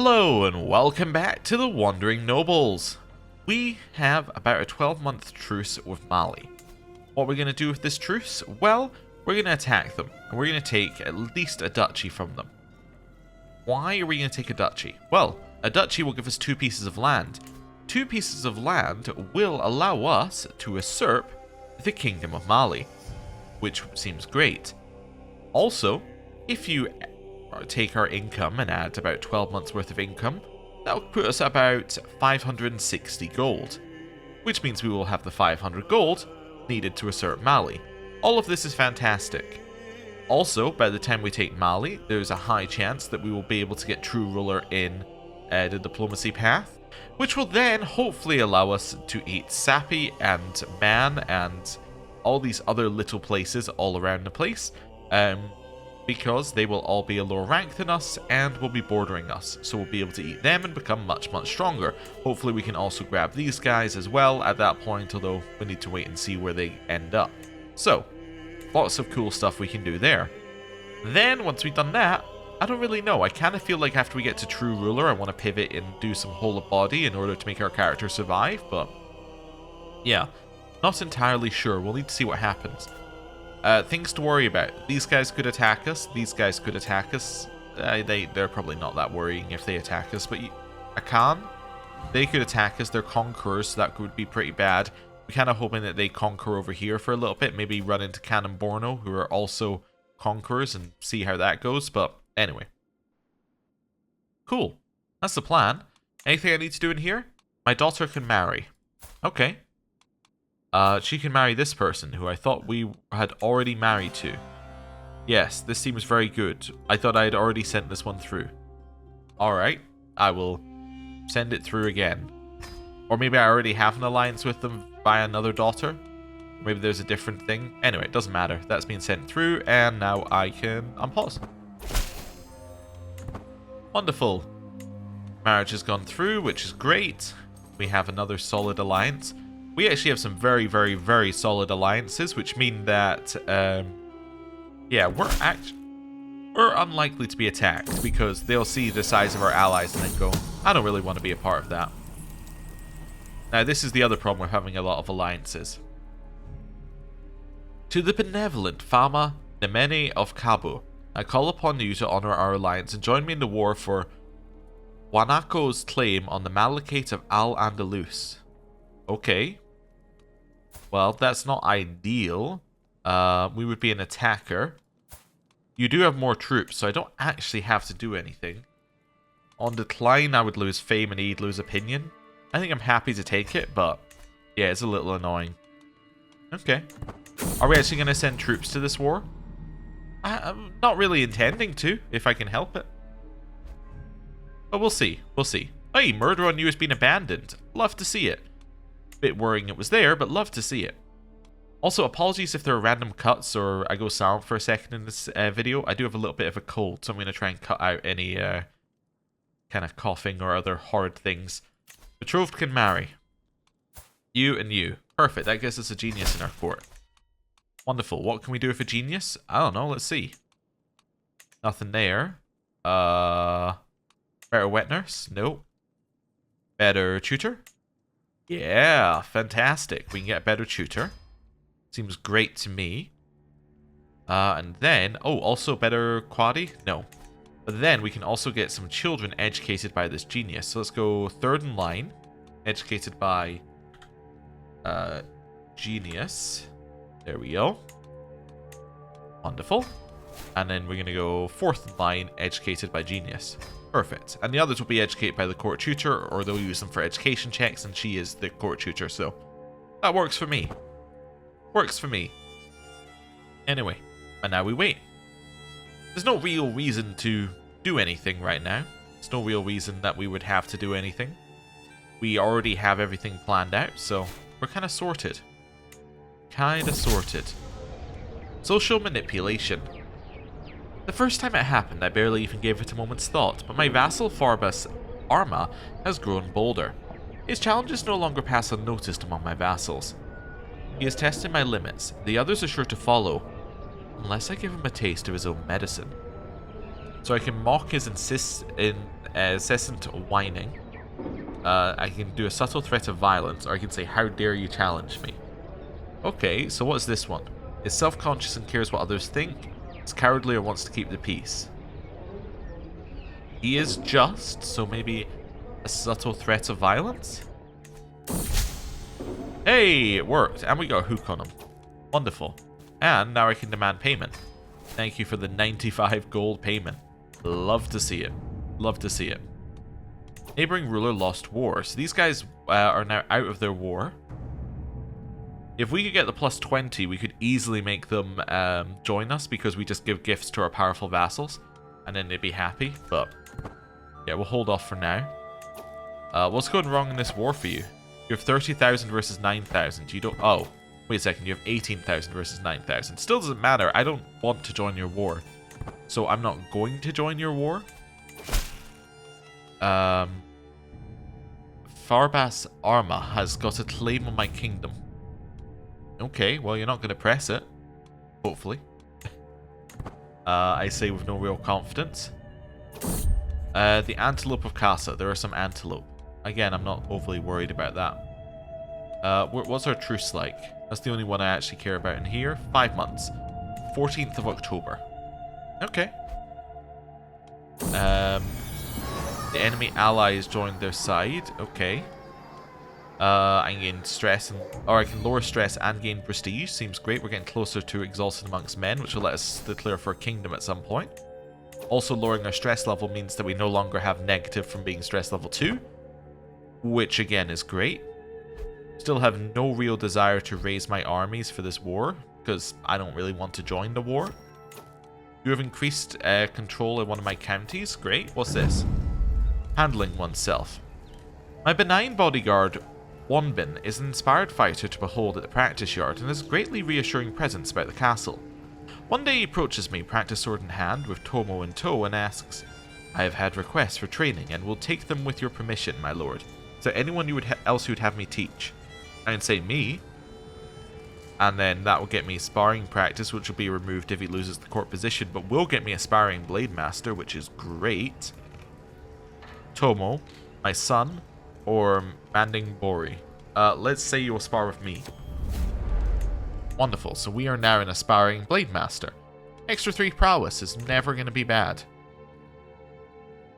Hello and welcome back to the Wandering Nobles. We have about a 12-month truce with Mali. What we're going to do with this truce? Well, we're going to attack them, and we're going to take at least a duchy from them. Why are we going to take a duchy? Well, a duchy will give us 2 pieces of land. 2 pieces of land will allow us to usurp the Kingdom of Mali, which seems great. Also, if you take our income and add about 12 months worth of income, that will put us at about 560 gold, which means we will have the 500 gold needed to usurp Mali. All of this is fantastic. Also, by the time we take Mali, there's a high chance that we will be able to get true ruler in the diplomacy path, which will then hopefully allow us to eat Sapi and Man and all these other little places all around the place, because they will all be a lower rank than us and will be bordering us, so we'll be able to eat them and become much stronger. Hopefully we can also grab these guys as well at that point, although we need to wait and see where they end up. So, lots of cool stuff we can do there. Then, once we've done that, I don't really know. I kind of feel like after we get to True Ruler, I want to pivot and do some Whole of Body in order to make our character survive, but yeah, not entirely sure. We'll need to see what happens. Things to worry about. These guys could attack us. These guys could attack us. They're probably not that worrying if they attack us, but Akan, they could attack us. They're conquerors, so that could be pretty bad. We're kind of hoping that they conquer over here for a little bit. Maybe run into Can Borno, who are also conquerors, and see how that goes. But anyway. Cool. That's the plan. Anything I need to do in here? My daughter can marry. Okay. She can marry this person, who I thought we had already married to. Yes, this seems very good. I thought I had already sent this one through. Alright, I will send it through again. Or maybe I already have an alliance with them by another daughter. Maybe there's a different thing. Anyway, it doesn't matter. That's been sent through, and now I can unpause. Wonderful. Marriage has gone through, which is great. We have another solid alliance. We actually have some very solid alliances, which mean that, yeah, we're unlikely to be attacked, because they'll see the size of our allies and then go, I don't really want to be a part of that. Now, this is the other problem with having a lot of alliances. To the benevolent Fama Nemene of Kabu, I call upon you to honor our alliance and join me in the war for Wanako's claim on the Malakate of Al-Andalus. Okay. Well, that's not ideal. We would be an attacker. You do have more troops, so I don't actually have to do anything. On decline, I would lose fame and he'd lose opinion. I think I'm happy to take it, but yeah, it's a little annoying. Okay. Are we actually going to send troops to this war? I'm not really intending to, if I can help it. But we'll see. We'll see. Hey, murder on you has been abandoned. Love to see it. Bit worrying it was there, but love to see it. Also, apologies if there are random cuts or I go silent for a second in this video. I do have a little bit of a cold, so I'm going to try and cut out any kind of coughing or other horrid things. Betrothed can marry. You and you. Perfect, that gives us a genius in our court. Wonderful. What can we do with a genius? I don't know, let's see. Nothing there. Better wet nurse? Nope. Better tutor? Yeah, fantastic. We can get a better tutor. Seems great to me. And then, oh, also better quadi? No. But then we can also get some children educated by this genius. So let's go third in line. Educated by genius. There we go. Wonderful. And then we're going to go fourth in line, educated by genius. Perfect. And the others will be educated by the court tutor, or they'll use them for education checks, and she is the court tutor, so that works for me. Works for me. Anyway, and now we wait. There's no real reason to do anything right now. There's no real reason that we would have to do anything. We already have everything planned out, so we're kind of sorted. Kinda sorted. Social manipulation. The first time it happened, I barely even gave it a moment's thought, but my vassal Farbus Arma has grown bolder. His challenges no longer pass unnoticed among my vassals. He has tested my limits. The others are sure to follow, unless I give him a taste of his own medicine. So I can mock his incessant whining. I can do a subtle threat of violence, or I can say, how dare you challenge me. Okay, so what's this one? Is self-conscious and cares what others think. Is cowardly or wants to keep the peace. He is just, so maybe a subtle threat of violence? Hey, it worked, and we got a hook on him. Wonderful. And now I can demand payment. Thank you for the 95 gold payment. Love to see it. Love to see it. Neighboring ruler lost war. So these guys are now out of their war. If we could get the plus 20, we could easily make them join us because we just give gifts to our powerful vassals. And then they'd be happy. But yeah, we'll hold off for now. What's going wrong in this war for you? You have 30,000 versus 9,000. You don't... Oh, wait a second. You have 18,000 versus 9,000. Still doesn't matter. I don't want to join your war. So I'm not going to join your war. Farbas Arma has got a claim on my kingdom. Okay, well, you're not going to press it. Hopefully. I say with no real confidence. The Antelope of Casa. There are some antelope. Again, I'm not overly worried about that. What's our truce like? That's the only one I actually care about in here. 5 months. 14th of October. Okay. The enemy allies joined their side. Okay. I can gain stress, or I can lower stress and gain prestige. Seems great. We're getting closer to exalted amongst men, which will let us declare for a kingdom at some point. Also, lowering our stress level means that we no longer have negative from being stress level 2, which again is great. Still have no real desire to raise my armies for this war, because I don't really want to join the war. You have increased control in one of my counties. Great. What's this? Handling oneself. My benign bodyguard, Wanbin, is an inspired fighter to behold at the practice yard and has a greatly reassuring presence about the castle. One day he approaches me, practice sword in hand, with Tomo in tow, and asks, I have had requests for training and will take them with your permission, my lord. Is there anyone else you would have me teach? I can say me, and then that will get me sparring practice, which will be removed if he loses the court position, but will get me a sparring blade master, which is great. Tomo, my son, or Manding Bori. Let's say you'll spar with me. Wonderful, so we are now in a sparring blade master. Extra 3 prowess is never going to be bad.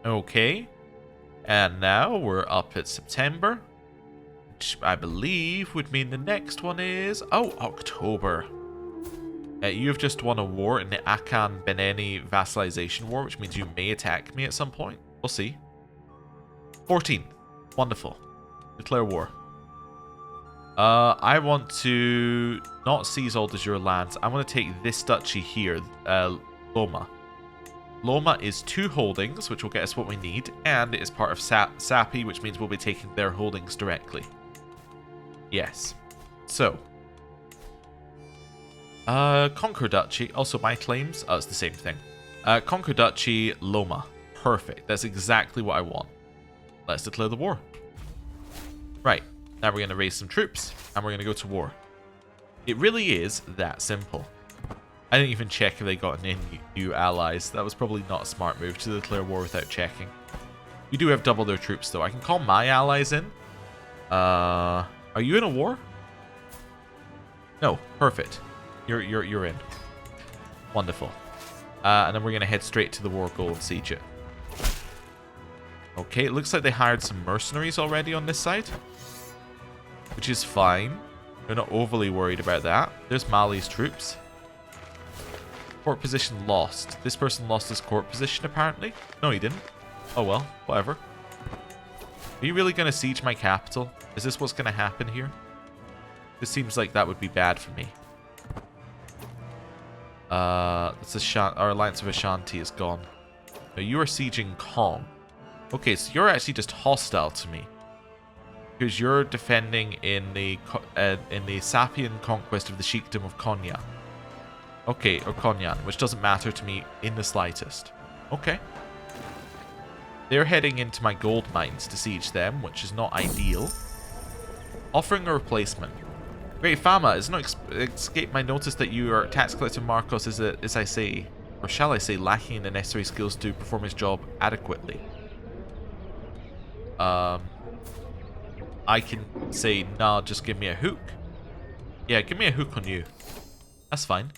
Okay, and now we're up at September, which I believe would mean the next one is... Oh, October. You have just won a war in the Akan Beneni vassalization war, which means you may attack me at some point. We'll see. 14th. Wonderful. Declare war. I want to not seize all de jure lands. I want to take this duchy here, Loma. Loma is 2 holdings, which will get us what we need, and it is part of Sapi, which means we'll be taking their holdings directly. Yes. So. Conquer Duchy. Also my claims. Oh, it's the same thing. Conquer Duchy, Loma. Perfect. That's exactly what I want. Let's declare the war. Right. Now we're going to raise some troops, and we're going to go to war. It really is that simple. I didn't even check if they got any new allies. That was probably not a smart move to declare war without checking. We do have double their troops, though. I can call my allies in. Are you in a war? No. Perfect. You're in. Wonderful. And then we're going to head straight to the war goal and siege it. Okay, it looks like they hired some mercenaries already on this side, which is fine. We're not overly worried about that. There's Mali's troops. Court position lost. This person lost his court position, apparently. No, he didn't. Oh well, whatever. Are you really going to siege my capital? Is this what's going to happen here? This seems like that would be bad for me. Our Alliance of Ashanti is gone. Now you are sieging Kong. Okay, so you're actually just hostile to me, because you're defending in the Sapian conquest of the Sheikdom of Konya. Okay, or Konyan, which doesn't matter to me in the slightest. Okay. They're heading into my gold mines to siege them, which is not ideal. Offering a replacement. Great Fama, it's not escaped my notice that your tax collector Marcos is, as I say, or shall I say, lacking in the necessary skills to perform his job adequately. I can say, nah, just give me a hook. Yeah, give me a hook on you. That's fine.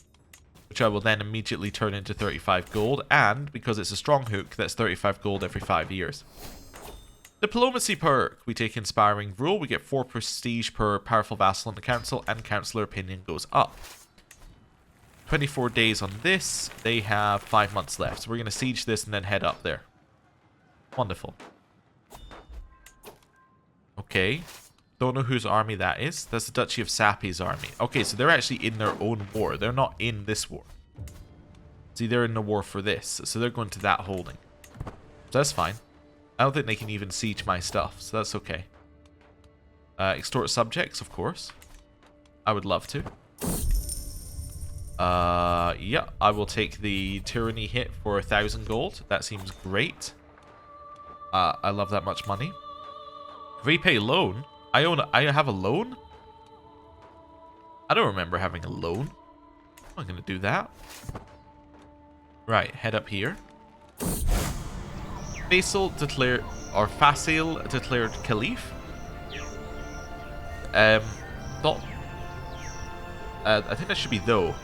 Which I will then immediately turn into 35 gold, and because it's a strong hook, that's 35 gold every 5 years. Diplomacy perk. We take Inspiring Rule, we get 4 prestige per powerful vassal in the council, and councillor opinion goes up. 24 days on this, they have 5 months left. So we're going to siege this and then head up there. Wonderful. Okay. Don't know whose army that is. That's the Duchy of Sapi's army. Okay, so they're actually in their own war. They're not in this war. See, they're in the war for this. So they're going to that holding. So that's fine. I don't think they can even siege my stuff, so that's okay. Extort subjects, of course. I would love to. Yeah, I will take the tyranny hit for 1,000 gold. That seems great. I love that much money. Repay loan? I have a loan? I don't remember having a loan. I'm going to do that. Right, head up here. Facile declared Caliph. I think that should be though.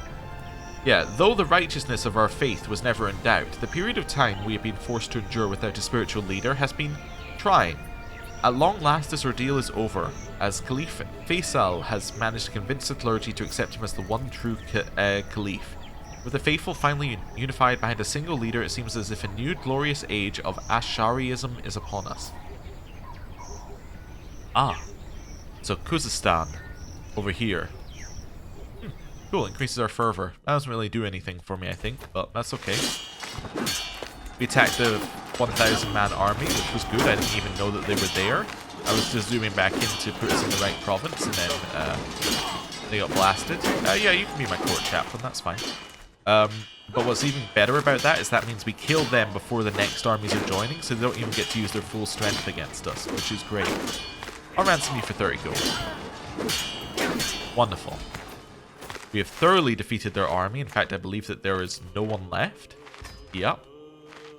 Yeah, though the righteousness of our faith was never in doubt, the period of time we have been forced to endure without a spiritual leader has been trying. At long last, this ordeal is over, as Caliph Faisal has managed to convince the clergy to accept him as the one true Caliph. With the faithful finally unified behind a single leader, it seems as if a new glorious age of Ash'ariism is upon us. Ah, so Khuzestan, over here. Cool, increases our fervor. That doesn't really do anything for me, I think, but that's okay. We attacked the 1,000-man army, which was good. I didn't even know that they were there. I was just zooming back in to put us in the right province, and then they got blasted. Yeah, you can be my court chaplain, that's fine. But what's even better about that is that means we kill them before the next armies are joining, so they don't even get to use their full strength against us, which is great. I'll ransom you for 30 gold. Wonderful. We have thoroughly defeated their army. In fact, I believe that there is no one left. Yep.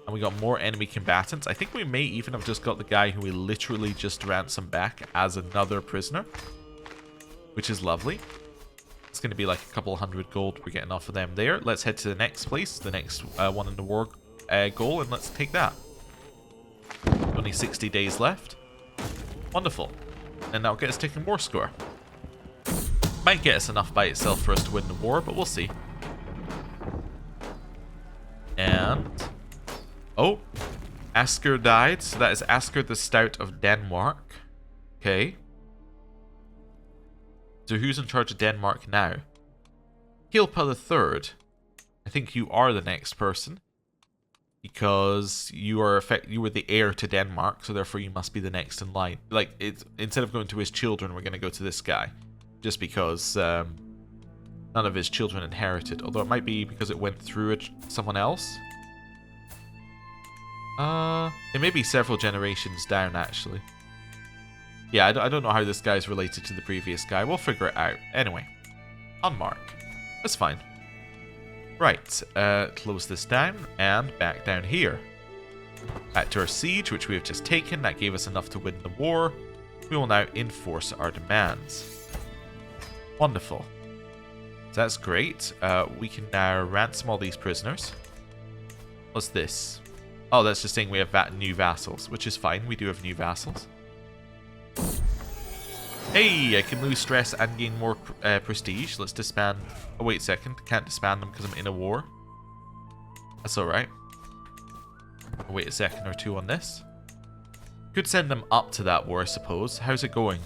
And we got more enemy combatants. I think we may even have just got the guy who we literally just ransomed back as another prisoner, which is lovely. It's going to be like a couple hundred gold we're getting off of them there. Let's head to the next place, the next one in the war goal, and let's take that. Only 60 days left. Wonderful. And that'll get us taking war score. Might get us enough by itself for us to win the war, but we'll see. And... oh, Asker died, so that is Asker the Stout of Denmark. Okay. So who's in charge of Denmark now? Hilpa III. I think you are the next person. Because you were the heir to Denmark, so therefore you must be the next in line. Like, instead of going to his children, we're going to go to this guy. Just because none of his children inherited. Although it might be because it went through someone else. It may be several generations down, actually. Yeah, I don't know how this guy's related to the previous guy. We'll figure it out. Anyway, on mark. That's fine. Right, close this down, and back down here. Back to our siege, which we have just taken. That gave us enough to win the war. We will now enforce our demands. Wonderful. So that's great. We can now ransom all these prisoners. What's this? Oh, that's just saying we have new vassals, which is fine. We do have new vassals. Hey, I can lose stress and gain more prestige. Let's disband. Oh, wait a second. Can't disband them because I'm in a war. That's alright. I'll wait a second or two on this. Could send them up to that war, I suppose. How's it going?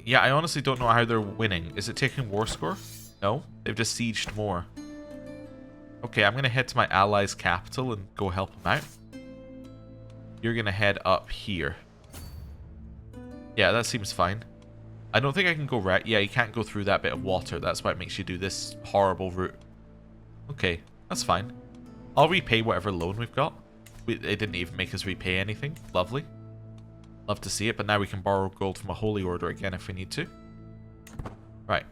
Yeah, I honestly don't know how they're winning. Is it taking war score? No, they've just sieged more. Okay, I'm going to head to my allies' capital and go help them out. You're going to head up here. Yeah, that seems fine. I don't think I can go right. Yeah, you can't go through that bit of water. That's why it makes you do this horrible route. Okay, that's fine. I'll repay whatever loan we've got. It didn't even make us repay anything. Lovely. Love to see it, but now we can borrow gold from a holy order again if we need to. Right.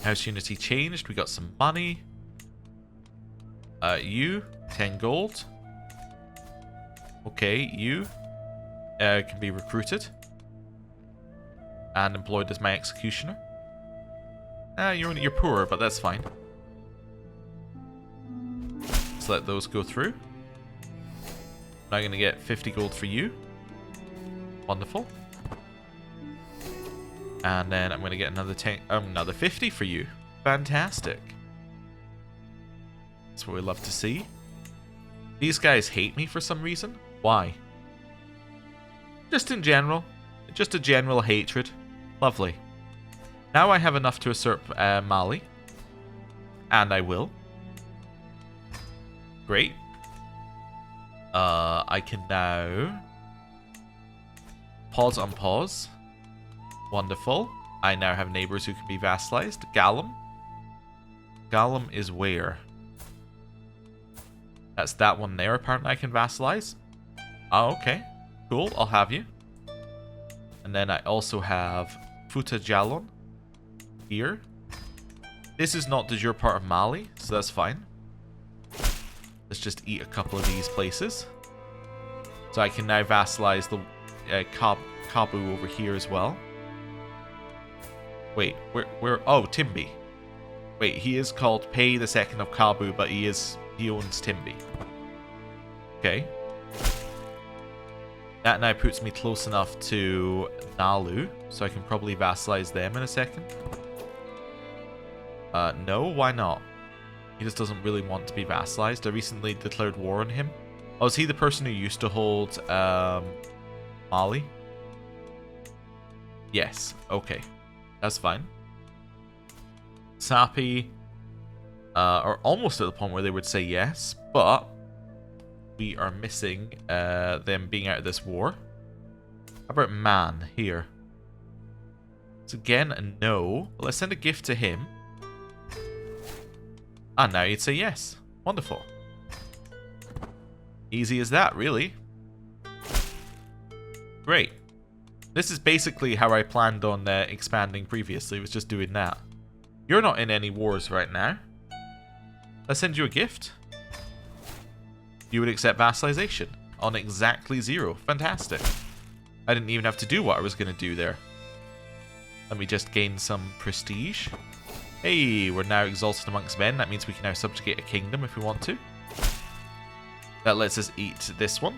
House unity changed. We got some money. You, 10 gold. Okay, you can be recruited and employed as my executioner. You're poor, but that's fine. Let's let those go through. Now I'm going to get 50 gold for you. Wonderful. And then I'm going to get another 50 for you. Fantastic. That's what we love to see. These guys hate me for some reason. Why? Just in general. Just a general hatred. Lovely. Now I have enough to usurp Mali. And I will. Great. I can now pause on pause. Wonderful. I now have neighbors who can be vassalized. Gallum. Gallum is where? That's that one there. Apparently I can vassalize. Oh, okay. Cool. I'll have you. And then I also have Futa Jalon here. This is not de jure part of Mali, so that's fine. Let's just eat a couple of these places. So I can now vassalize the Kabu over here as well. Wait, where? Oh, Timby. Wait, he is called Pei the Second of Kabu, but he owns Timby. Okay. That now puts me close enough to Nalu, so I can probably vassalize them in a second. No, why not? He just doesn't really want to be vassalized. I recently declared war on him. Oh, is he the person who used to hold Mali? Yes, okay. That's fine. Sapi are almost at the point where they would say yes, but we are missing them being out of this war. How about Man here? It's again a no. Well, let's send a gift to him. And now you'd say yes. Wonderful. Easy as that, really. Great. This is basically how I planned on expanding previously, was just doing that. You're not in any wars right now. Let's send you a gift. You would accept vassalization on exactly 0. Fantastic. I didn't even have to do what I was going to do there. Let me just gain some prestige. Hey, we're now exalted amongst men. That means we can now subjugate a kingdom if we want to. That lets us eat this one.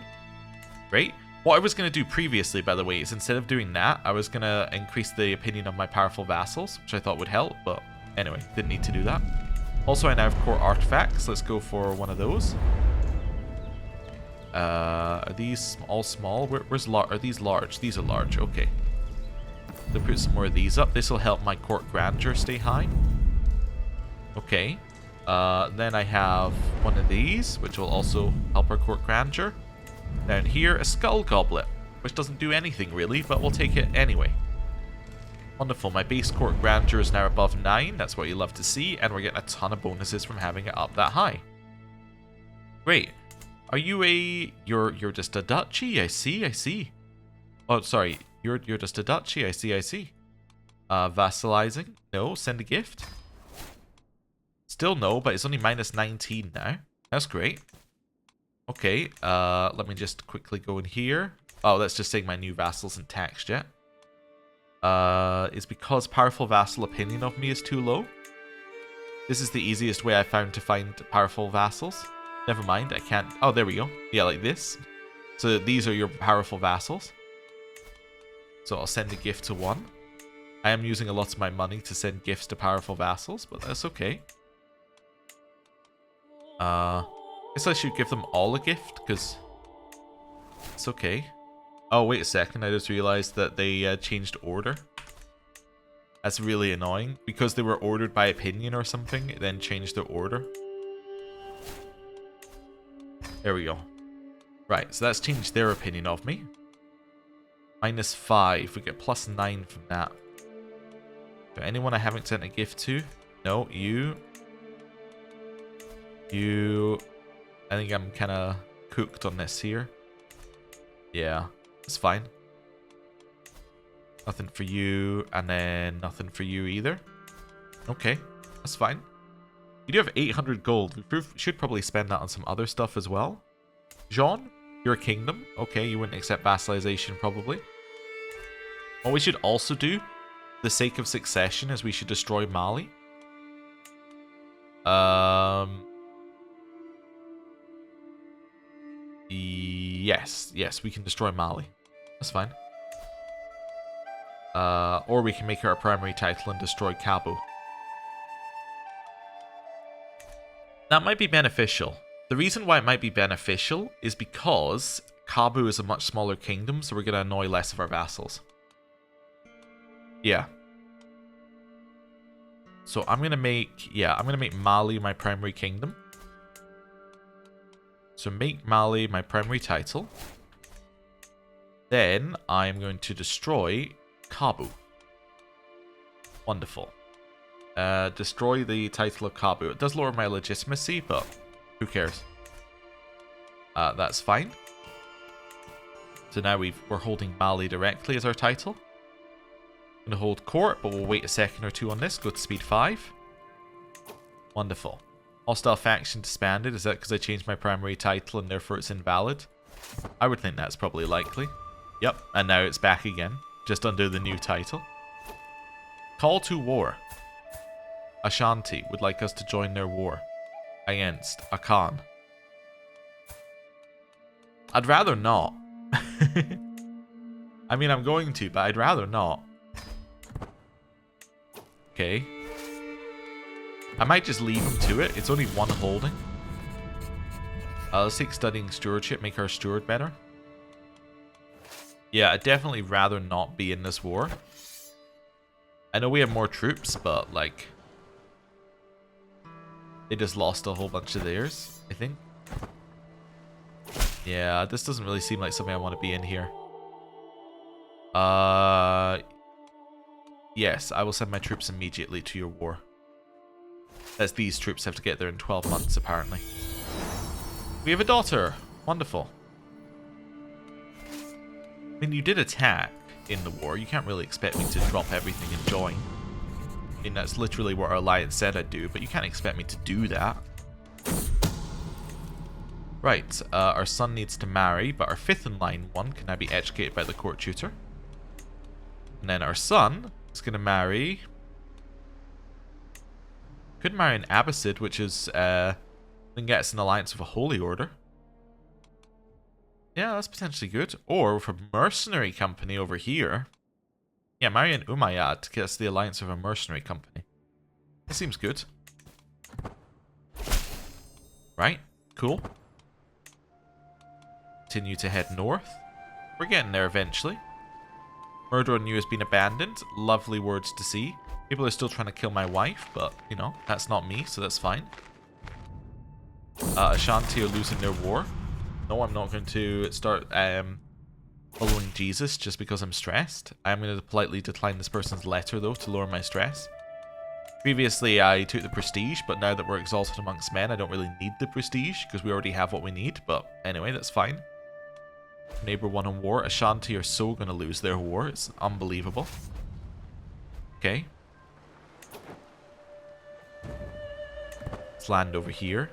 Great. What I was going to do previously, by the way, is instead of doing that, I was going to increase the opinion of my powerful vassals, which I thought would help, but anyway, didn't need to do that. Also, I now have core artifacts. Let's go for one of those. Are these all small? Are these large? These are large. Okay. They'll put some more of these up. This will help my court grandeur stay high. Okay. Then I have one of these, which will also help our court grandeur. Down here, a skull goblet, which doesn't do anything really, but we'll take it anyway. Wonderful. My base court grandeur is now above 9. That's what you love to see, and we're getting a ton of bonuses from having it up that high. Great. Are you you're just a duchy? I see. Oh, sorry. You're just a duchy. I see. Vassalizing? No. Send a gift? Still no, but it's only minus 19 now. That's great. Okay, let me just quickly go in here. Oh, that's just saying my new vassal isn't taxed yet. It's because powerful vassal opinion of me is too low. This is the easiest way I found to find powerful vassals. Never mind, I can't... Oh, there we go. Yeah, like this. So these are your powerful vassals. So I'll send a gift to one. I am using a lot of my money to send gifts to powerful vassals, but that's okay. I guess I should give them all a gift, because it's okay. Oh, wait a second. I just realized that they changed order. That's really annoying. Because they were ordered by opinion or something, it then changed their order. There we go. Right, so that's changed their opinion of me. Minus 5. We get plus 9 from that. So anyone I haven't sent a gift to? No, you. You. I think I'm kind of cooked on this here. Yeah, it's fine. Nothing for you, and then nothing for you either. Okay, that's fine. You do have 800 gold. We should probably spend that on some other stuff as well. Jean, You're a kingdom. Okay, you wouldn't accept vassalization probably. What we should also do, for the sake of succession, is we should destroy Mali. Yes, we can destroy Mali. That's fine. Or we can make it our primary title and destroy Cabo. That might be beneficial. The reason why it might be beneficial is because Cabo is a much smaller kingdom, so we're going to annoy less of our vassals. Yeah. So I'm going to make, Mali my primary kingdom. So make Mali my primary title. Then I'm going to destroy Cabo. Wonderful. Destroy the title of Cabo. It does lower my legitimacy, but who cares? That's fine. So now we're holding Mali directly as our title. I'm going to hold court, but we'll wait a second or two on this. Go to speed 5. Wonderful. Hostile faction disbanded. Is that because I changed my primary title and therefore it's invalid? I would think that's probably likely. Yep, and now it's back again, just under the new title. Call to war. Ashanti would like us to join their war against Akan. I'd rather not. I mean, I'm going to, but I'd rather not. Okay. I might just leave him to it. It's only one holding. Let's take studying stewardship, make our steward better. Yeah, I'd definitely rather not be in this war. I know we have more troops, but, like, they just lost a whole bunch of theirs, I think. Yeah, this doesn't really seem like something I want to be in here. Yes, I will send my troops immediately to your war. As these troops have to get there in 12 months, apparently. We have a daughter. Wonderful. I mean, you did attack in the war. You can't really expect me to drop everything and join. I mean, that's literally what our alliance said I'd do, but you can't expect me to do that. Right, our son needs to marry, but our 5th in line one can now be educated by the court tutor. And then our son is going to marry... Could marry an Abbasid, which is... then gets an alliance with a holy order. Yeah, that's potentially good. Or with a mercenary company over here. Yeah, marry an Umayyad gets the alliance of a mercenary company. That seems good. Right, cool. Continue to head north. We're getting there eventually. Murder on you has been abandoned. Lovely words to see. People are still trying to kill my wife, but, you know, that's not me, so that's fine. Ashanti are losing their war. No, I'm not going to start following Jesus just because I'm stressed. I'm going to politely decline this person's letter, though, to lower my stress. Previously, I took the prestige, but now that we're exalted amongst men, I don't really need the prestige, because we already have what we need. But anyway, that's fine. Neighbor won a war. Ashanti are so going to lose their war. It's unbelievable. Okay. Let's land over here.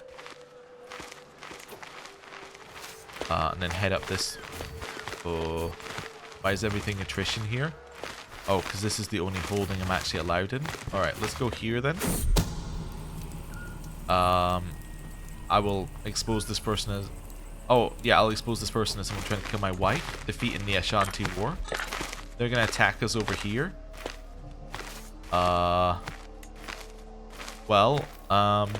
And then head up this. Oh, why is everything attrition here? Oh, because this is the only holding I'm actually allowed in. Alright, let's go here then. I will expose this person as... Oh, yeah, I'll expose this person as someone trying to kill my wife. Defeating the Ashanti war. They're going to attack us over here. Well, I'm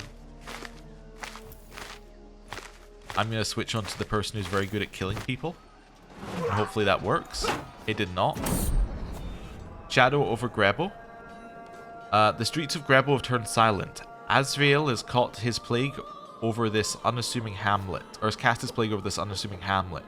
going to switch on to the person who's very good at killing people. And hopefully that works. It did not. Shadow over Grebo. The streets of Grebo have turned silent. Azrael has caught his plague over this unassuming hamlet. Or has cast his plague over this unassuming hamlet.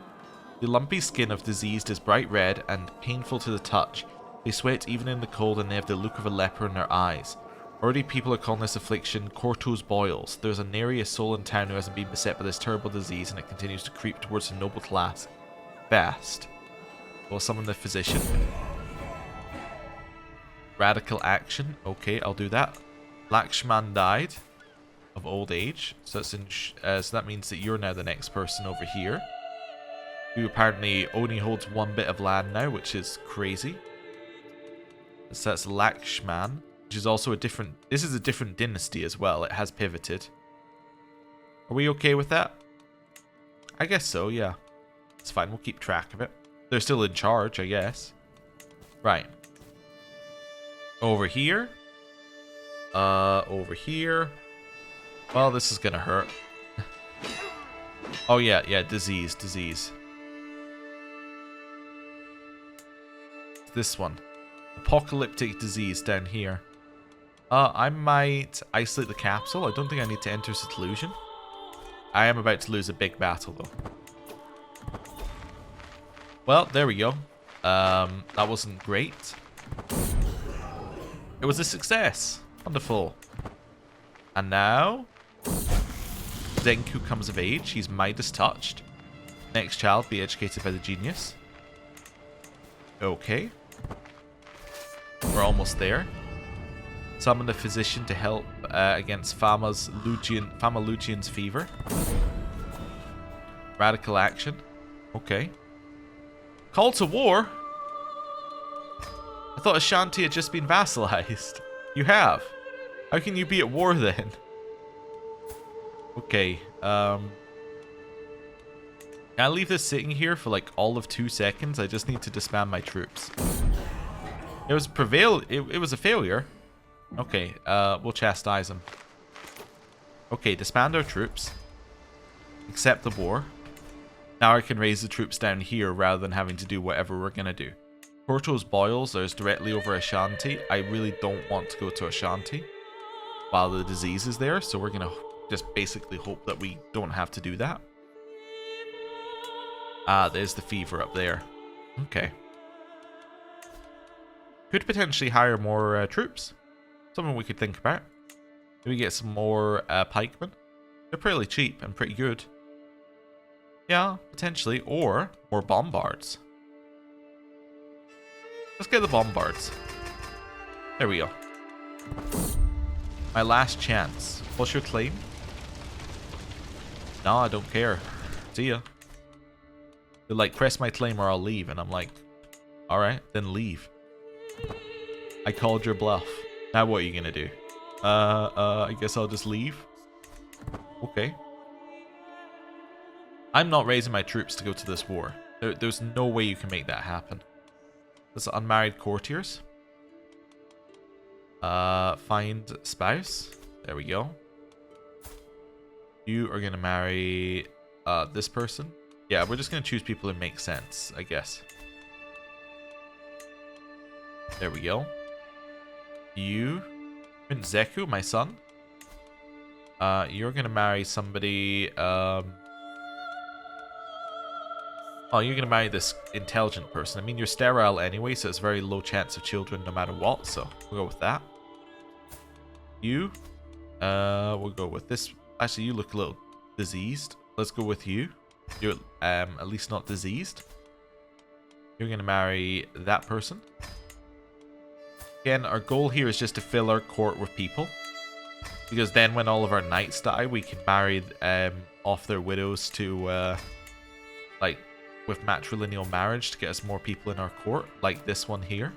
The lumpy skin of diseased is bright red and painful to the touch. They sweat even in the cold and they have the look of a leper in their eyes. Already people are calling this affliction Corto's boils. There's a nary a soul in town who hasn't been beset by this terrible disease, and it continues to creep towards the noble class. Fast. We'll summon the physician. Radical action. Okay, I'll do that. Lakshman died of old age, so that's so that means that you're now the next person over here. who apparently only holds one bit of land now, which is crazy. So that's Lakshman, which is also a different... This is a different dynasty as well. It has pivoted. Are we okay with that? I guess so, yeah. It's fine. We'll keep track of it. They're still in charge, I guess. Right. Over here. Over here. Well, this is gonna hurt. Oh, yeah, disease. This one. Apocalyptic disease down here. I might isolate the capsule. I don't think I need to enter seclusion. I am about to lose a big battle, though. Well, there we go. That wasn't great. It was a success. Wonderful. And now... Denku comes of age. He's Midas touched. Next child be educated by the genius. Okay. We're almost there. Summon a physician to help against Fama Lucian's fever. Radical action. Okay. Call to war? I thought Ashanti had just been vassalized. You have. How can you be at war then? Okay. Can I leave this sitting here for like all of 2 seconds? I just need to disband my troops. It was it was a failure. Okay, we'll chastise him. Okay, disband our troops. Accept the war. Now I can raise the troops down here rather than having to do whatever we're gonna do. Porto's boils are directly over Ashanti. I really don't want to go to Ashanti while the disease is there, so we're gonna just basically hope that we don't have to do that. Ah, there's the fever up there. Okay. Could potentially hire more troops. Something we could think about. Maybe get some more pikemen. They're pretty cheap and pretty good. Yeah, potentially. Or more bombards. Let's get the bombards. There we go. My last chance. What's your claim? No, I don't care. See ya. They're like, press my claim or I'll leave. And I'm like, alright, then leave. I called your bluff. Now what are you gonna do? I guess I'll just leave. Okay. I'm not raising my troops to go to this war. There's no way you can make that happen. There's unmarried courtiers. Find spouse. There we go. You are gonna marry this person. Yeah, we're just gonna choose people that make sense, I guess. There we go. You, Prince Zeku, my son. You're gonna marry somebody. Oh, you're gonna marry this intelligent person. I mean, you're sterile anyway, so it's very low chance of children no matter what. So we'll go with that. You, we'll go with this. Actually, you look a little diseased. Let's go with you. You're at least not diseased. You're gonna marry that person. Again, our goal here is just to fill our court with people. Because then when all of our knights die, we can marry off their widows to, like, with matrilineal marriage to get us more people in our court. Like this one here.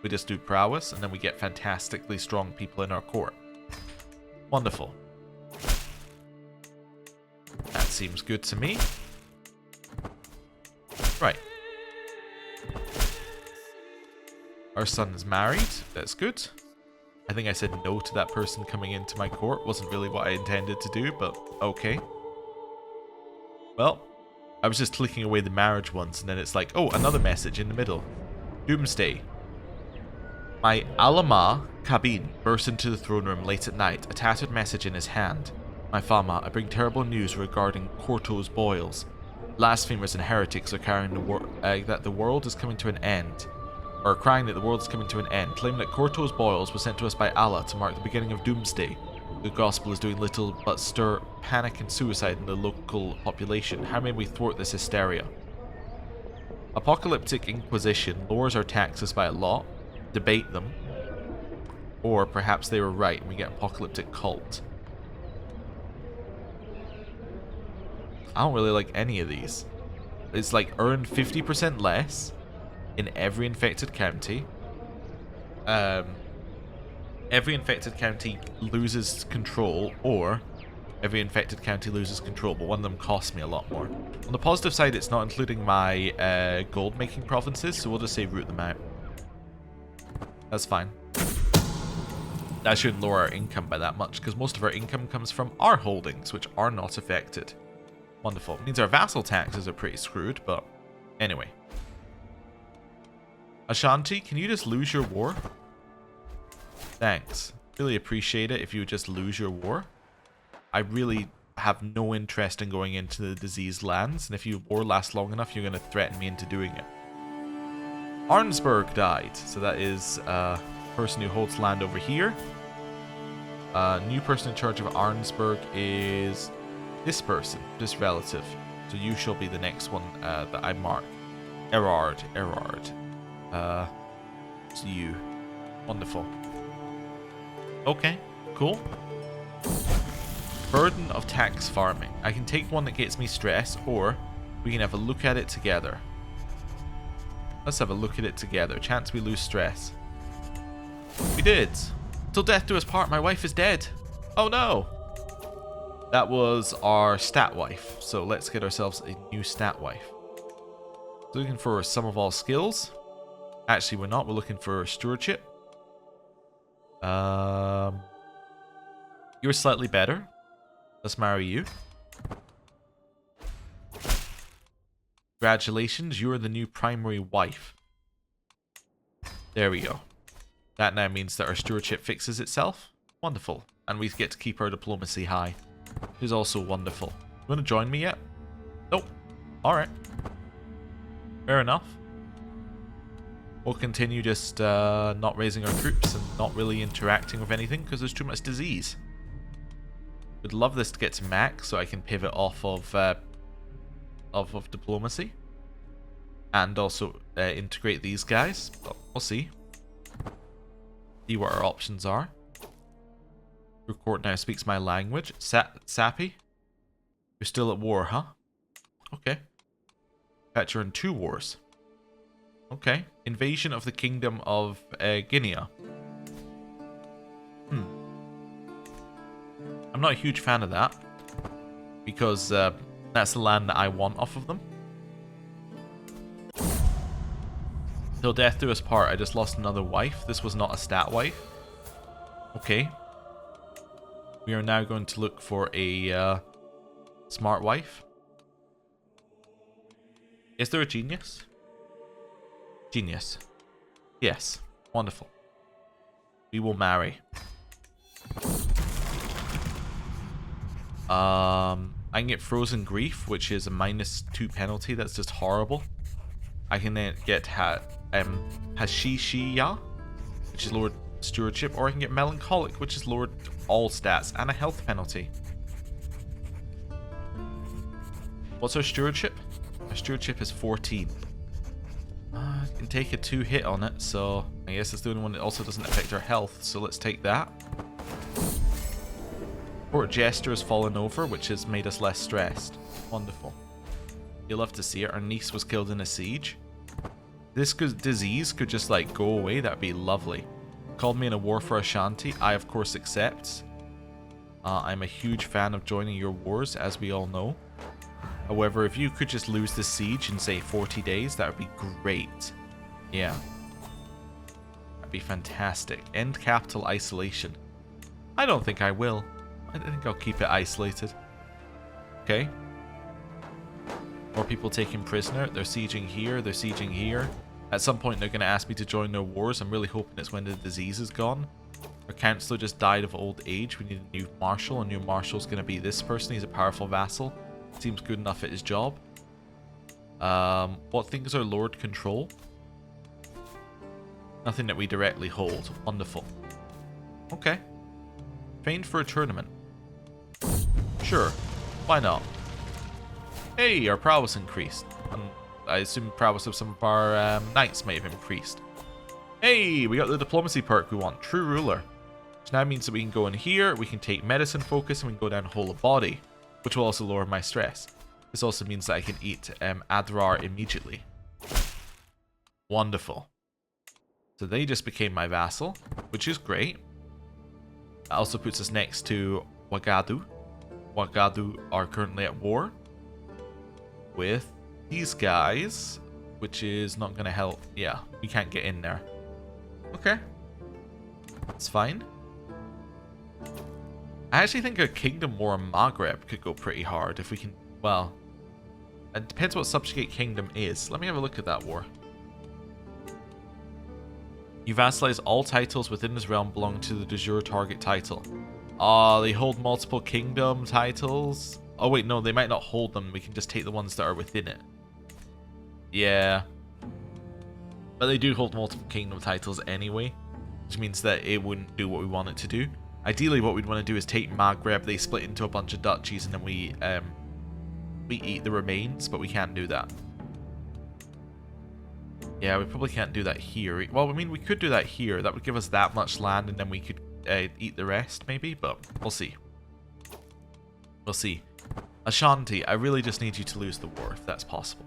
We just do prowess, and then we get fantastically strong people in our court. Wonderful. That seems good to me. Right. Our son is married. That's good. I think I said no to that person coming into my court. Wasn't really what I intended to do, but okay. Well, I was just clicking away the marriage ones, and then it's like, oh, another message in the middle. Doomsday. My Alama Kabin burst into the throne room late at night, a tattered message in his hand. My Fama, I bring terrible news regarding Corto's boils. Blasphemers and heretics are carrying that the world is coming to an end. Or crying that the world is coming to an end, claiming that Corto's boils were sent to us by Allah to mark the beginning of Doomsday. The gospel is doing little but stir panic and suicide in the local population. How may we thwart this hysteria? Apocalyptic Inquisition lowers our taxes by a lot. Debate them. Or perhaps they were right and we get apocalyptic cult. I don't really like any of these. It's like earn 50% less in every infected county. Every infected county loses control, or every infected county loses control, but one of them costs me a lot more. On the positive side, it's not including my gold-making provinces, so we'll just say root them out. That's fine. That shouldn't lower our income by that much, because most of our income comes from our holdings, which are not affected. Wonderful. It means our vassal taxes are pretty screwed, but anyway. Ashanti, can you just lose your war? Thanks. Really appreciate it if you would just lose your war. I really have no interest in going into the diseased lands, and if your war lasts long enough, you're going to threaten me into doing it. Arnsberg died, so that is a person who holds land over here. New person in charge of Arnsberg is this person, this relative. So you shall be the next one that I mark. Erard. It's you. Wonderful. Okay, cool. Burden of tax farming. I can take one that gets me stress, or we can have a look at it together. Let's have a look at it together. Chance we lose stress. We did. Till death do us part, my wife is dead. Oh no. That was our stat wife. So let's get ourselves a new stat wife. So looking for some of all skills. Actually, we're not. We're looking for stewardship. You're slightly better. Let's marry you. Congratulations, you're the new primary wife. There we go. That now means that our stewardship fixes itself. Wonderful. And we get to keep our diplomacy high. Which is also wonderful. You want to join me yet? Nope. Alright. Fair enough. We'll continue just not raising our troops and not really interacting with anything because there's too much disease. Would love this to get to max so I can pivot off of diplomacy. And also integrate these guys. But we'll see. See what our options are. Your court now speaks my language. Sappy? You're still at war, huh? Okay. In fact, you're in 2 wars. Okay. Invasion of the Kingdom of Guinea. I'm not a huge fan of that. Because that's the land that I want off of them. Till death do us part. I just lost another wife. This was not a stat wife. Okay. We are now going to look for a smart wife. Is there a genius? Genius. Yes. Wonderful. We will marry. I can get Frozen Grief, which is a -2 penalty. That's just horrible. I can then get Hashishiya, which is lowered stewardship, or I can get Melancholic, which is lowered all stats, and a health penalty. What's our stewardship? Our stewardship is 14. I can take a 2 hit on it, so I guess it's the only one that also doesn't affect our health, so let's take that. Court Jester has fallen over, which has made us less stressed. Wonderful. You'll love to see it. Our niece was killed in a siege. This disease could just like go away. That'd be lovely. Called me in a war for Ashanti. I of course accept. I'm a huge fan of joining your wars, as we all know. However, if you could just lose the siege in say 40 days, that would be great. Yeah. That'd be fantastic. End capital isolation. I don't think I will. I think I'll keep it isolated. Okay. More people taken prisoner. They're sieging here. They're sieging here. At some point, they're going to ask me to join their wars. I'm really hoping it's when the disease is gone. Our councillor just died of old age. We need a new marshal. A new marshal's going to be this person. He's a powerful vassal. Seems good enough at his job. What things are Lord control? Nothing that we directly hold. Wonderful. Okay. Trained for a tournament. Sure. Why not? Hey, our prowess increased. I assume prowess of some of our knights may have increased. Hey, we got the diplomacy perk we want. True ruler. Which now means that we can go in here, we can take medicine focus, and we can go down whole of body. Which will also lower my stress. This also means that I can eat Adrar immediately. Wonderful. So they just became my vassal, which is great. That also puts us next to Wagadu. Wagadu are currently at war with these guys, which is not going to help. Yeah, we can't get in there. Okay. That's fine. I actually think a kingdom war in Maghreb could go pretty hard if we can... Well, it depends what subjugate kingdom is. Let me have a look at that war. You vassalize all titles within this realm belonging to the de jure target title. Oh, they hold multiple kingdom titles? Oh wait, no, they might not hold them. We can just take the ones that are within it. Yeah. But they do hold multiple kingdom titles anyway, which means that it wouldn't do what we want it to do. Ideally, what we'd want to do is take Maghreb, they split into a bunch of duchies, and then we eat the remains, but we can't do that. Yeah, we probably can't do that here. Well, I mean, we could do that here. That would give us that much land, and then we could eat the rest, maybe, but we'll see. We'll see. Ashanti, I really just need you to lose the war, if that's possible.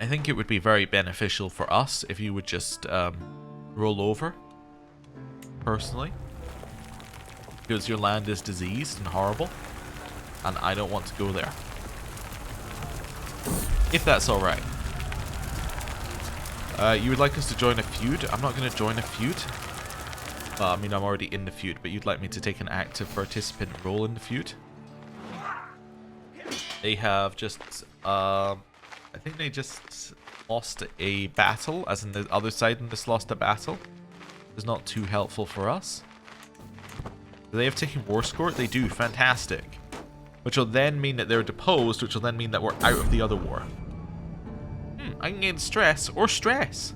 I think it would be very beneficial for us if you would just roll over, personally. Because your land is diseased and horrible, and I don't want to go there. If that's alright. You would like us to join a feud? I'm not going to join a feud. I mean, I'm already in the feud, but you'd like me to take an active participant role in the feud? They have just, I think they just lost a battle, as in the other side and just lost a battle. It's not too helpful for us. Do they have taken war score? They do, fantastic. Which will then mean that they're deposed, which will then mean that we're out of the other war. I can gain stress or stress.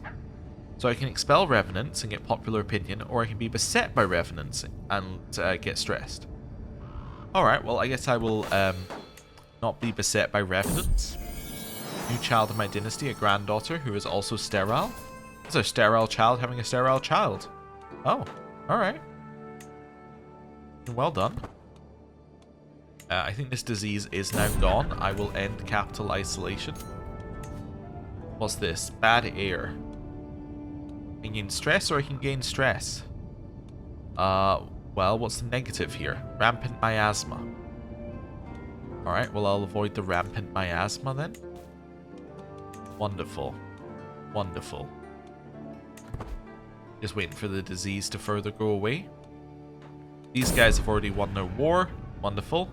So I can expel revenants and get popular opinion, or I can be beset by revenants and get stressed. Alright, well I guess I will not be beset by revenants. New child of my dynasty, a granddaughter who is also sterile. It's a sterile child having a sterile child. Oh, alright. Well done. I think this disease is now gone. I will end capital isolation. What's this? Bad air. I can gain stress or I can gain stress? Well, what's the negative here? Rampant miasma. Alright, well I'll avoid the rampant miasma then. Wonderful. Wonderful. Just waiting for the disease to further go away. These guys have already won their war. Wonderful.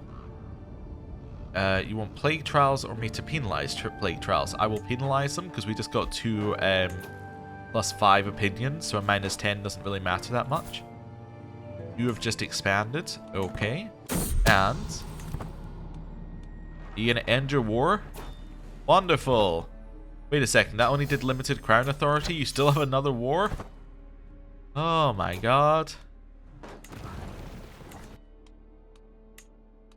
You want plague trials or me to penalize plague trials? I will penalize them because we just got 2 +5 opinions, so a -10 doesn't really matter that much. You have just expanded. Okay. And are you going to end your war? Wonderful. Wait a second, that only did limited crown authority? You still have another war? Oh my god.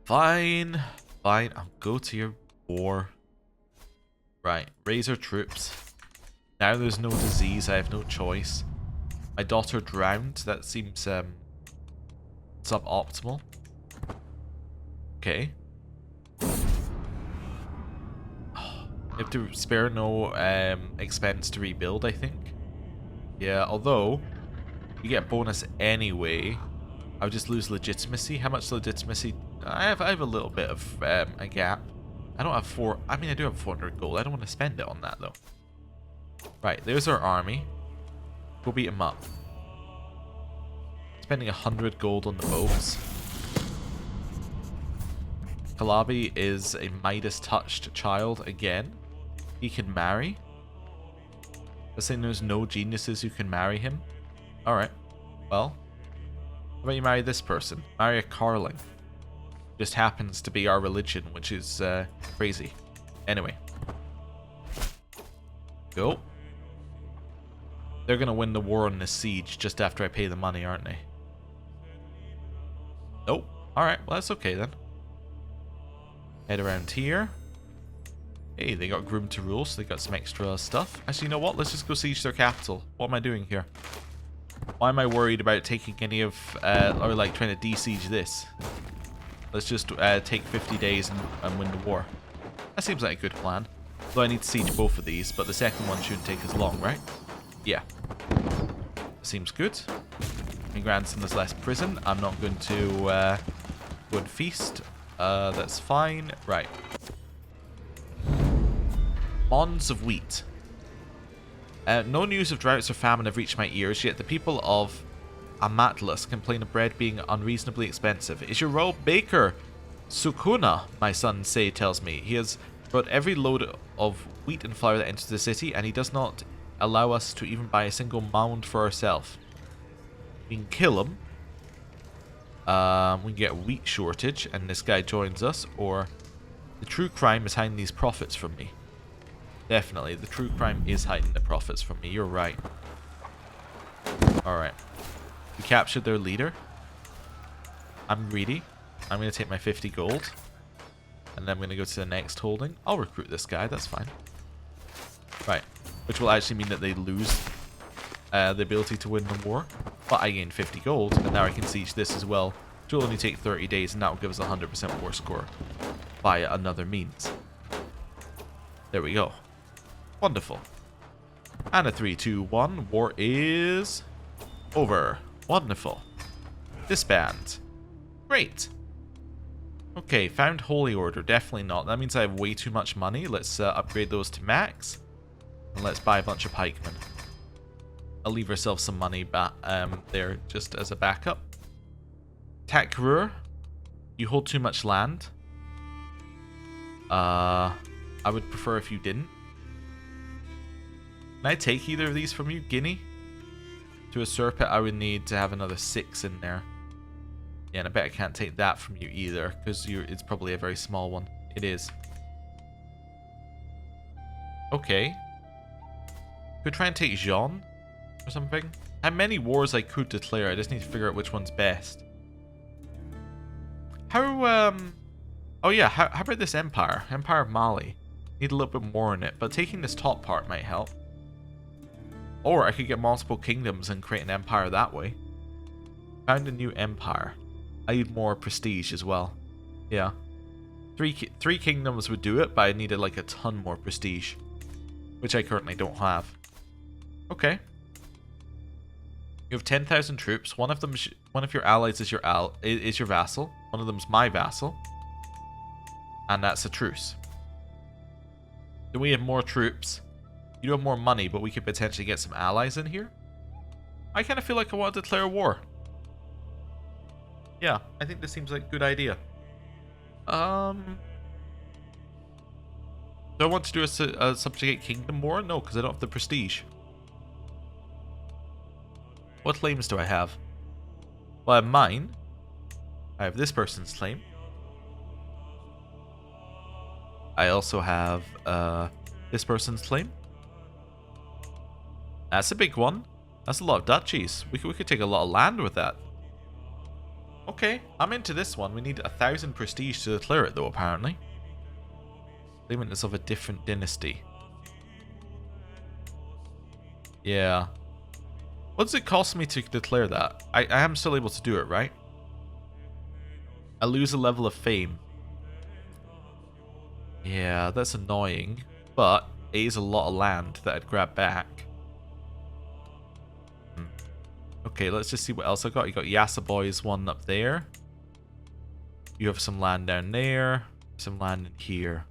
Fine. Fine, I'll go to your war. Right, raise our troops. Now there's no disease, I have no choice. My daughter drowned, that seems suboptimal. Okay. You have to spare no expense to rebuild, I think. Yeah, although you get a bonus anyway. I would just lose legitimacy. How much legitimacy? I have a little bit of a gap. I don't have I mean, I do have 400 gold. I don't want to spend it on that though. Right, there's our army. Go beat him up. Spending 100 gold on the boats. Kalabi is a Midas-touched child again. He can marry. They're saying there's no geniuses who can marry him. Alright. Well. How about you marry this person? Marry a Carling. Just happens to be our religion, which is crazy. Anyway. Go. They're going to win the war on this siege just after I pay the money, aren't they? Nope. Alright, well that's okay then. Head around here. Hey, they got Groom to Rule, so they got some extra stuff. Actually, you know what? Let's just go siege their capital. What am I doing here? Why am I worried about taking any of, or like trying to de-siege this? Let's just take 50 days and win the war. That seems like a good plan. Though I need to siege both of these, but the second one shouldn't take as long, right? Yeah. Seems good. My grandson has less prison. I'm not going to go and feast. That's fine. Right. Bonds of wheat. No news of droughts or famine have reached my ears, yet the people of Amatlus complain of bread being unreasonably expensive. Is your royal baker Sukuna, my son Say tells me. He has brought every load of wheat and flour that enters the city, and he does not allow us to even buy a single mound for ourselves. We can kill him. We can get a wheat shortage, and this guy joins us, or the true crime is hiding these profits from me. Definitely, the true crime is hiding the profits from me. You're right. Alright. We captured their leader. I'm greedy. I'm going to take my 50 gold. And then I'm going to go to the next holding. I'll recruit this guy. That's fine. Right. Which will actually mean that they lose the ability to win the war. But I gained 50 gold. And now I can siege this as well. Which will only take 30 days. And that will give us a 100% war score. Via another means. There we go. Wonderful. And a 3, 2, 1. War is over. Wonderful. Disband. Great. Okay, found Holy Order. Definitely not. That means I have way too much money. Let's upgrade those to max. And let's buy a bunch of pikemen. I'll leave ourselves some money there just as a backup. Takrur. You hold too much land. I would prefer if you didn't. Can I take either of these from you? Guinea? To usurp it, I would need to have another 6 in there. Yeah, and I bet I can't take that from you either, because it's probably a very small one. It is. Okay. Could try and take Jean or something. I have many wars I could declare. I just need to figure out which one's best. How, oh yeah, how about this empire? Empire of Mali. Need a little bit more in it, but taking this top part might help. Or I could get multiple kingdoms and create an empire that way. Found a new empire. I need more prestige as well. Yeah. Three kingdoms would do it, but I needed like a ton more prestige. Which I currently don't have. Okay. You have 10,000 troops. One of your allies is your vassal. One of them's my vassal. And that's a truce. Then we have more troops. You do have more money, but we could potentially get some allies in here. I kind of feel like I want to declare war. Yeah, I think this seems like a good idea. Do I want to do a subjugate kingdom war? No, because I don't have the prestige. What claims do I have? Well, I have mine. I have this person's claim. I also have this person's claim. That's a big one. That's a lot of duchies. We could take a lot of land with that. Okay, I'm into this one. We need 1,000 prestige to declare it, though, apparently. Claimant is of a different dynasty. Yeah. What does it cost me to declare that? I am still able to do it, right? I lose a level of fame. Yeah, that's annoying. But it is a lot of land that I'd grab back. Okay, let's just see what else I got. You got Yasa Boy's one up there. You have some land down there. Some land in here.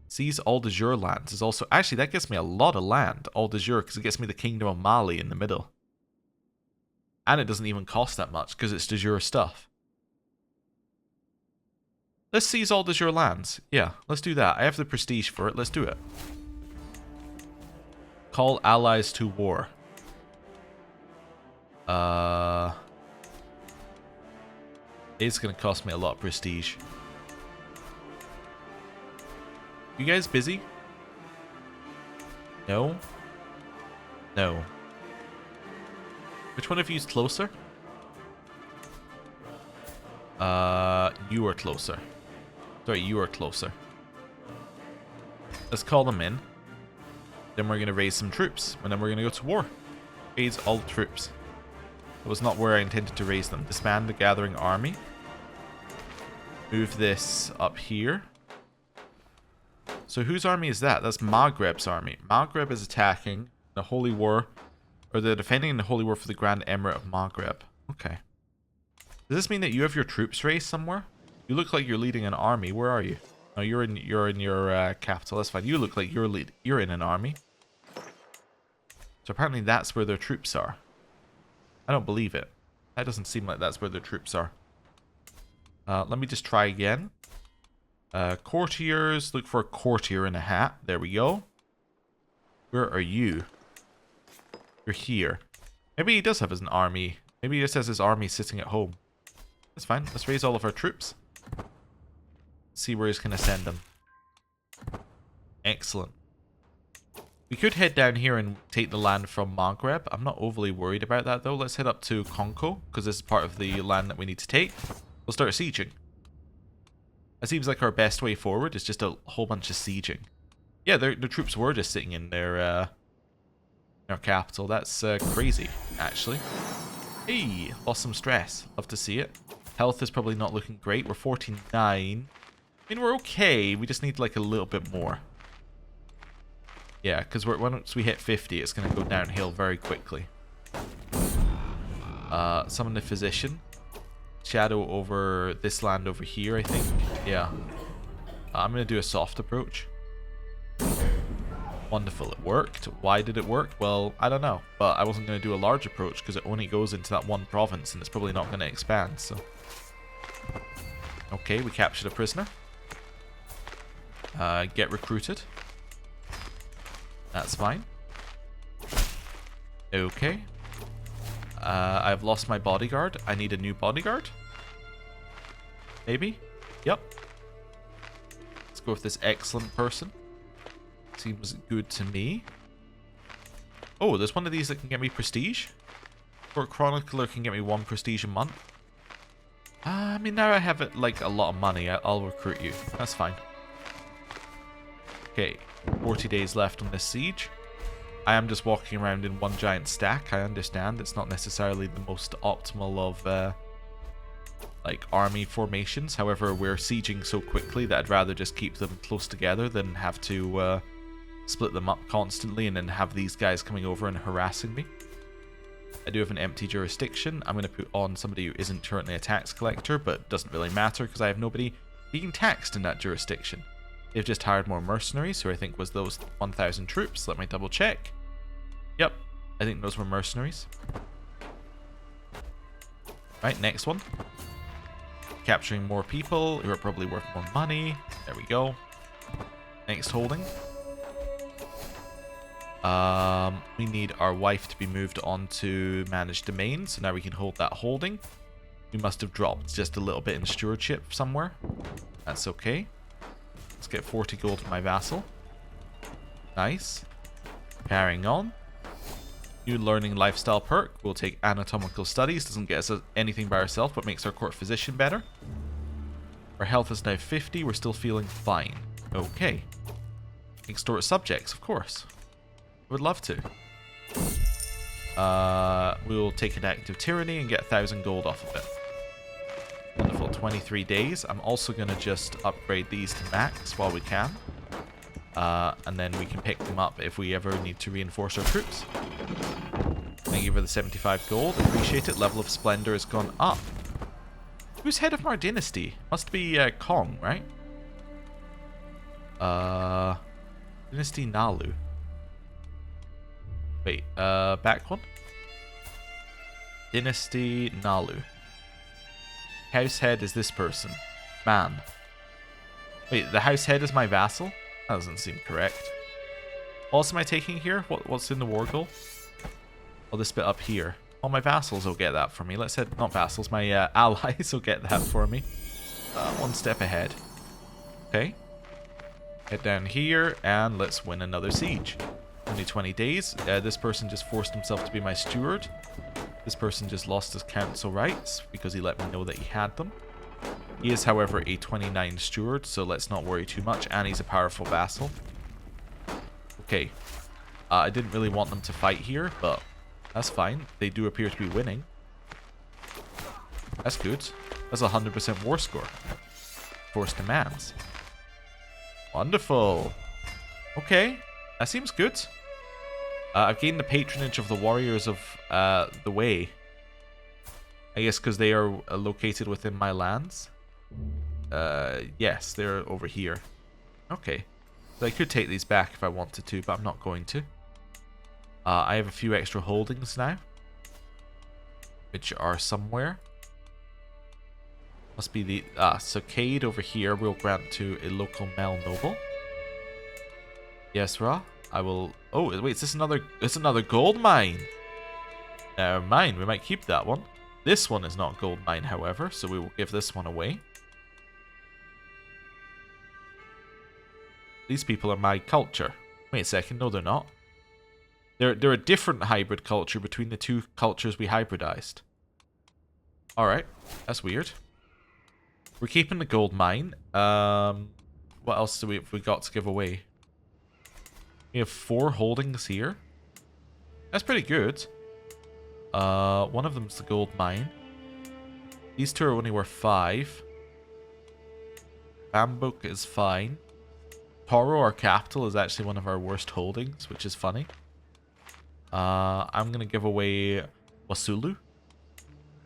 Seize all de jure lands is also... Actually, that gets me a lot of land. All de jure, because it gets me the Kingdom of Mali in the middle. And it doesn't even cost that much, because it's de jure stuff. Let's seize all de jure lands. Yeah, let's do that. I have the prestige for it. Let's do it. Call allies to war. It's gonna cost me a lot of prestige. You guys busy? No? No. Which one of you is closer? You are closer. Sorry, you are closer. Let's call them in. Then we're gonna raise some troops, and then we're gonna go to war. Raise all troops. It was not where I intended to raise them. Disband the gathering army. move this up here. So whose army is that? That's Maghreb's army. Maghreb is attacking the Holy War, or they're defending the Holy War for the Grand Emirate of Maghreb. Okay. Does this mean that you have your troops raised somewhere? You look like you're leading an army. Where are you? Oh, you're in your capital. That's fine. You look like you're in an army. So apparently that's where their troops are. I don't believe it. That doesn't seem like that's where their troops are. Let me just try again. Courtiers. Look for a courtier in a hat. There we go. Where are you? You're here. Maybe he does have an army. Maybe he just has his army sitting at home. That's fine. Let's raise all of our troops. See where he's going to send them. Excellent. We could head down here and take the land from Maghreb. I'm not overly worried about that, though. Let's head up to Konko, because this is part of the land that we need to take. We'll start sieging. It seems like our best way forward is just a whole bunch of sieging. Yeah, the troops were just sitting in their capital. That's crazy, actually. Hey, lost some stress. Love to see it. Health is probably not looking great. We're 49. I mean, we're okay. We just need like a little bit more. Yeah, because once we hit 50, it's going to go downhill very quickly. Summon the Physician. Shadow over this land over here, I think. Yeah. I'm going to do a soft approach. Wonderful, it worked. Why did it work? Well, I don't know. But I wasn't going to do a large approach because it only goes into that one province and it's probably not going to expand, so. Okay, we captured a prisoner. Get recruited. That's fine. Okay. I've lost my bodyguard. I need a new bodyguard. Maybe? Yep. Let's go with this excellent person. Seems good to me. Oh, there's one of these that can get me prestige. Court Chronicler can get me 1 prestige a month. I mean, now I have it like a lot of money. I'll recruit you. That's fine. Okay. 40 days left on this siege. I am just walking around in one giant stack. I understand it's not necessarily the most optimal of like army formations. However, we're sieging so quickly that I'd rather just keep them close together than have to split them up constantly and then have these guys coming over and harassing me. I do have an empty jurisdiction. I'm going to put on somebody who isn't currently a tax collector, but it doesn't really matter because I have nobody being taxed in that jurisdiction. They've just hired more mercenaries, who I think was those 1,000 troops. Let me double check. Yep, I think those were mercenaries. Right, next one. Capturing more people who are probably worth more money. There we go. Next holding. We need our wife to be moved on to managed domain, so now we can hold that holding. We must have dropped just a little bit in stewardship somewhere. That's okay. Let's get 40 gold for my vassal. Nice. Carrying on. New learning lifestyle perk. We'll take anatomical studies. Doesn't get us anything by ourselves, but makes our court physician better. Our health is now 50. We're still feeling fine. Okay. Extort subjects, of course. Would love to. We'll take an act of tyranny and get 1,000 gold off of it. Wonderful. 23 days. I'm also going to just upgrade these to max while we can. And then we can pick them up if we ever need to reinforce our troops. Thank you for the 75 gold. Appreciate it. Level of splendor has gone up. Who's head of our dynasty? Must be Kong, right? Dynasty Nalu. Wait, back one? Dynasty Nalu. House head is this person. Man. Wait, the house head is my vassal? That doesn't seem correct. What else am I taking here? What's in the war goal? Oh, this bit up here. Oh, my vassals will get that for me. Let's head... Not vassals, my allies will get that for me. One step ahead. Okay. Head down here, and let's win another siege. Only 20 days. This person just forced himself to be my steward. This person just lost his council rights because he let me know that he had them. He is, however, a 29 steward, so let's not worry too much. And he's a powerful vassal. Okay. I didn't really want them to fight here, but that's fine. They do appear to be winning. That's good. That's a 100% war score. force demands. Wonderful. Okay, that seems good. I've gained the patronage of the warriors of the way. I guess because they are located within my lands. Yes, they're over here. Okay. So I could take these back if I wanted to, but I'm not going to. I have a few extra holdings now, which are somewhere. Must be the Saccade over here. We'll grant to a local male noble. Yes, Ra. I will. Oh, wait, is this another? It's another gold mine. Never mind. We might keep that one. This one is not gold mine, however, so we will give this one away. These people are my culture. Wait a second. No, they're not. They're a different hybrid culture between the two cultures we hybridized. Alright. That's weird. We're keeping the gold mine. What else have we got to give away? We have 4 holdings here. That's pretty good. One of them's the gold mine. These 2 are only worth 5. Bambuk is fine. Toro, our capital, is actually one of our worst holdings, which is funny. I'm going to give away Wasulu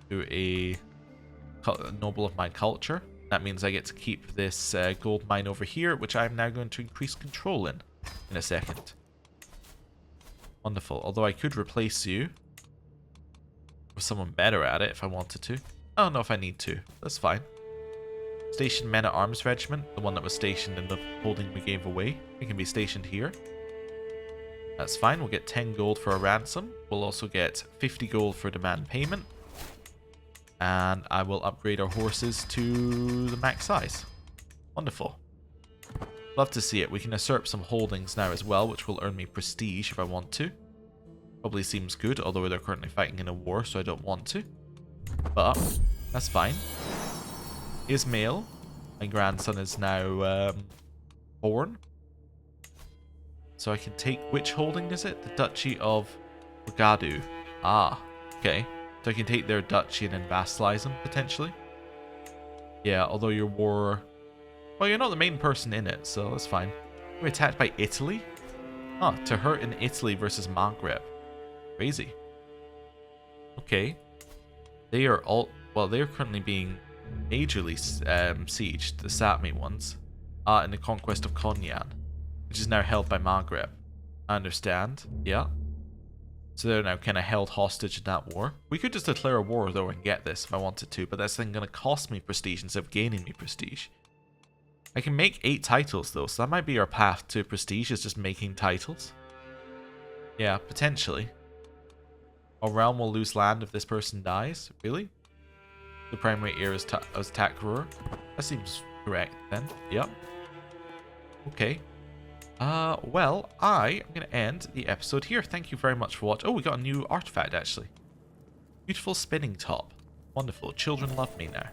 to a noble of my culture. That means I get to keep this gold mine over here, which I'm now going to increase control in a second. Wonderful. Although I could replace you with someone better at it if I wanted to. I don't know if I need to. That's fine. Station Men-at-Arms Regiment, the one that was stationed in the holding we gave away. It can be stationed here. That's fine. We'll get 10 gold for a ransom. We'll also get 50 gold for demand payment. And I will upgrade our horses to the max size. Wonderful. Love to see it. We can usurp some holdings now as well, which will earn me prestige if I want to. Probably seems good, although they're currently fighting in a war, so I don't want to. But that's fine. Ismail, my grandson, is now born. So I can take, which holding is it? The Duchy of Wagadu. Ah, okay. So I can take their duchy and then vassalize them, potentially. Yeah, although your war... Well, you're not the main person in it, so that's fine. We're attacked by Italy? Huh, to hurt in Italy versus Maghreb. Crazy. Okay. They are all... Well, they're currently being majorly sieged, the Satmi ones. In the conquest of Konyan, which is now held by Maghreb. I understand. Yeah. So they're now kind of held hostage in that war. We could just declare a war, though, and get this if I wanted to, but that's then going to cost me prestige instead of gaining me prestige. I can make 8 titles, though, so that might be our path to prestige, is just making titles. Yeah, potentially. Our realm will lose land if this person dies. Really? The primary heir is Takrur. That seems correct, then. Yep. Okay. Well, I am going to end the episode here. Thank you very much for watching. Oh, we got a new artifact, actually. Beautiful spinning top. Wonderful. Children love me now.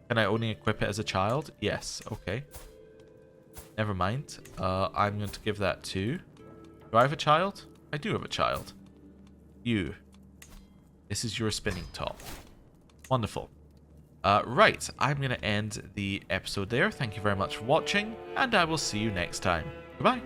Can I only equip it as a child? Yes. Okay. Never mind. I'm going to give that to... Do I have a child? I do have a child. You. This is your spinning top. Wonderful. Right, I'm going to end the episode there. Thank you very much for watching, and I will see you next time. Goodbye.